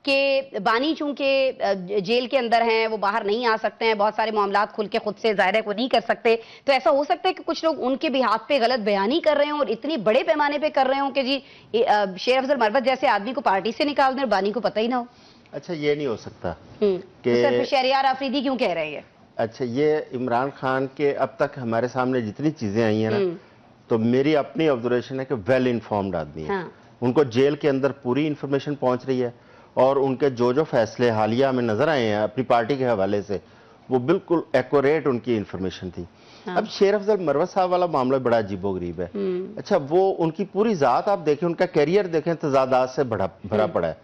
کہ بانی چونکہ جیل کے اندر ہیں، وہ باہر نہیں آ سکتے ہیں، بہت سارے معاملات کھل کے خود سے ظاہر ہے وہ نہیں کر سکتے، تو ایسا ہو سکتا ہے کہ کچھ لوگ ان کے بہاف پہ غلط بیانی کر رہے ہوں اور اتنی بڑے پیمانے پہ کر رہے ہوں کہ جی شیر افضل مروت جیسے آدمی کو پارٹی سے نکال دیں اور بانی کو پتہ ہی نہ ہو؟ اچھا یہ نہیں ہو سکتا تو سر پھر شہریار آفریدی کیوں کہہ رہے ہیں؟ اچھا یہ عمران خان کے اب تک ہمارے سامنے جتنی چیزیں آئی ہیں نا، تو میری اپنی آبزرویشن ہے کہ ویل انفارمڈ آدمی ہے. ان کو جیل کے اندر پوری انفارمیشن پہنچ رہی ہے، اور ان کے جو فیصلے حالیہ ہمیں نظر آئے ہیں اپنی پارٹی کے حوالے سے، وہ بالکل ایکوریٹ ان کی انفارمیشن تھی. اب شیر افضل مروت صاحب والا معاملہ بڑا عجیب و غریب ہے. اچھا وہ ان کی پوری ذات آپ دیکھیں، ان کا کیریئر دیکھیں، تضادات سے بھرا پڑا ہے.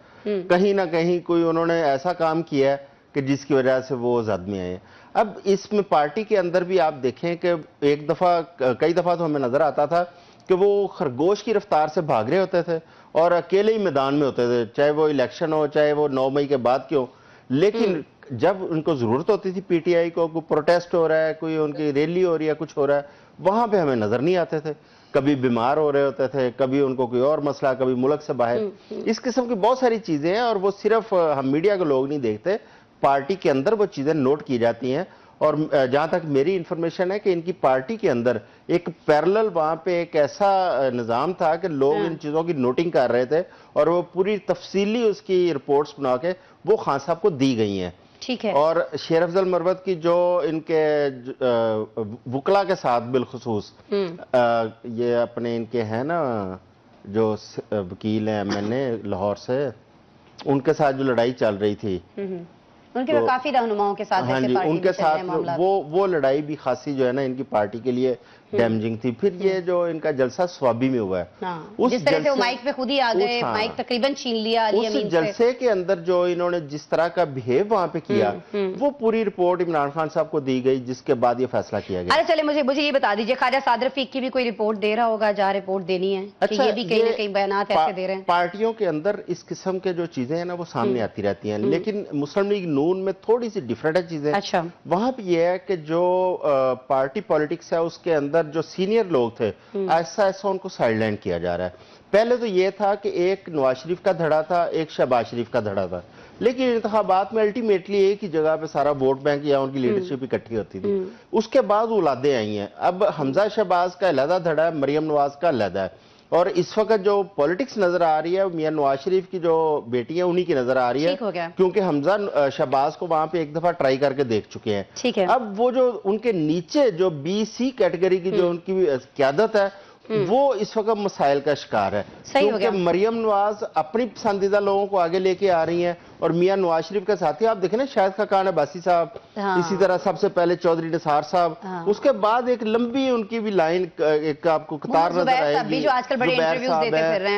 کہیں نہ کہیں کوئی انہوں نے ایسا کام کیا ہے کہ جس کی وجہ سے وہ زد میں آئے ہیں. اب اس میں پارٹی کے اندر بھی آپ دیکھیں کہ کئی دفعہ تو ہمیں نظر آتا تھا کہ وہ خرگوش کی رفتار سے بھاگ رہے ہوتے تھے اور اکیلے ہی میدان میں ہوتے تھے، چاہے وہ الیکشن ہو، چاہے وہ 9 مئی کے بعد کیوں. لیکن جب ان کو ضرورت ہوتی تھی پی ٹی آئی کو، کوئی پروٹیسٹ ہو رہا ہے، کوئی ان کی ریلی ہو رہی ہے، کچھ ہو رہا ہے، وہاں پہ ہمیں نظر نہیں آتے تھے. کبھی بیمار ہو رہے ہوتے تھے، کبھی ان کو کوئی اور مسئلہ، کبھی ملک سے باہر. اس قسم کی بہت ساری چیزیں ہیں، اور وہ صرف ہم میڈیا کے لوگ نہیں دیکھتے، پارٹی کے اندر وہ چیزیں نوٹ کی جاتی ہیں. اور جہاں تک میری انفارمیشن ہے کہ ان کی پارٹی کے اندر ایک پیرلل وہاں پہ ایک ایسا نظام تھا کہ لوگ ان چیزوں کی نوٹنگ کر رہے تھے، اور وہ پوری تفصیلی اس کی رپورٹس بنا کے وہ خان صاحب کو دی گئی ہیں. ٹھیک ہے. اور شیر افضل مروت کی جو ان کے وکلا کے ساتھ بالخصوص یہ اپنے ان کے ہیں نا جو وکیل ہیں میں نے لاہور سے، ان کے ساتھ جو لڑائی چل رہی تھی، ان کے کافی رہنماؤں کے ساتھ ہاں جی، ان کے ساتھ وہ لڑائی بھی خاصی جو ہے نا ان کی پارٹی کے لیے ڈیمیجنگ تھی. پھر یہ جو ان کا جلسہ سوابی میں ہوا ہے، جس طرح سے وہ مائک پہ خود ہی آ گئے، مائک تقریباً چھین لیا علی امین سے. اس جلسے کے اندر جو انہوں نے جس طرح کا بہیو وہاں پہ کیا، وہ پوری رپورٹ عمران خان صاحب کو دی گئی، جس کے بعد یہ فیصلہ کیا گیا. ارے چلے مجھے یہ بتا دیجئے، خواجہ سعد رفیق کی بھی کوئی رپورٹ دے رہا ہوگا جہاں رپورٹ دینی ہے، کہ یہ بھی کہیں نہ کہیں بیانات ایسے دے رہے ہیں؟ پارٹیوں کے اندر اس قسم کے جو چیزیں ہیں نا وہ سامنے آتی رہتی ہیں، لیکن مسلم لیگ نون میں تھوڑی سی ڈیفرنٹ ہے چیزیں. وہاں پہ یہ ہے کہ جو پارٹی پولیٹکس ہے اس کے اندر جو سینئر لوگ تھے، ایسا ان کو سائیڈ لائن کیا جا رہا ہے. پہلے تو یہ تھا کہ ایک نواز شریف کا دھڑا تھا، ایک شہباز شریف کا دھڑا تھا، لیکن انتخابات میں الٹیمیٹلی ایک ہی جگہ پہ سارا ووٹ بینک یا ان کی لیڈرشپ اکٹھی ہوتی تھی. اس کے بعد اولادیں آئی ہیں. اب حمزہ شہباز کا علیحدہ دھڑا ہے، مریم نواز کا علیحدہ ہے. اور اس وقت جو پولیٹکس نظر آ رہی ہے میاں نواز شریف کی جو بیٹی ہیں انہی کی نظر آ رہی ہے، کیونکہ حمزہ شہباز کو وہاں پہ ایک دفعہ ٹرائی کر کے دیکھ چکے ہیں. اب وہ جو ان کے نیچے جو بی سی کیٹیگری کی جو ان کی قیادت ہے، وہ اس وقت مسائل کا شکار ہے، کیونکہ مریم نواز اپنی پسندیدہ لوگوں کو آگے لے کے آ رہی ہیں، اور میاں نواز شریف کے ساتھی آپ دیکھیں نا، شاہد خاقان عباسی صاحب، اسی طرح سب سے پہلے چودھری نثار صاحب، اس کے بعد ایک لمبی ان کی بھی لائن ایک آپ کو قطار نظر آئے گی. جو آج کل بڑے انٹرویوز دیتے پھر رہے ہیں.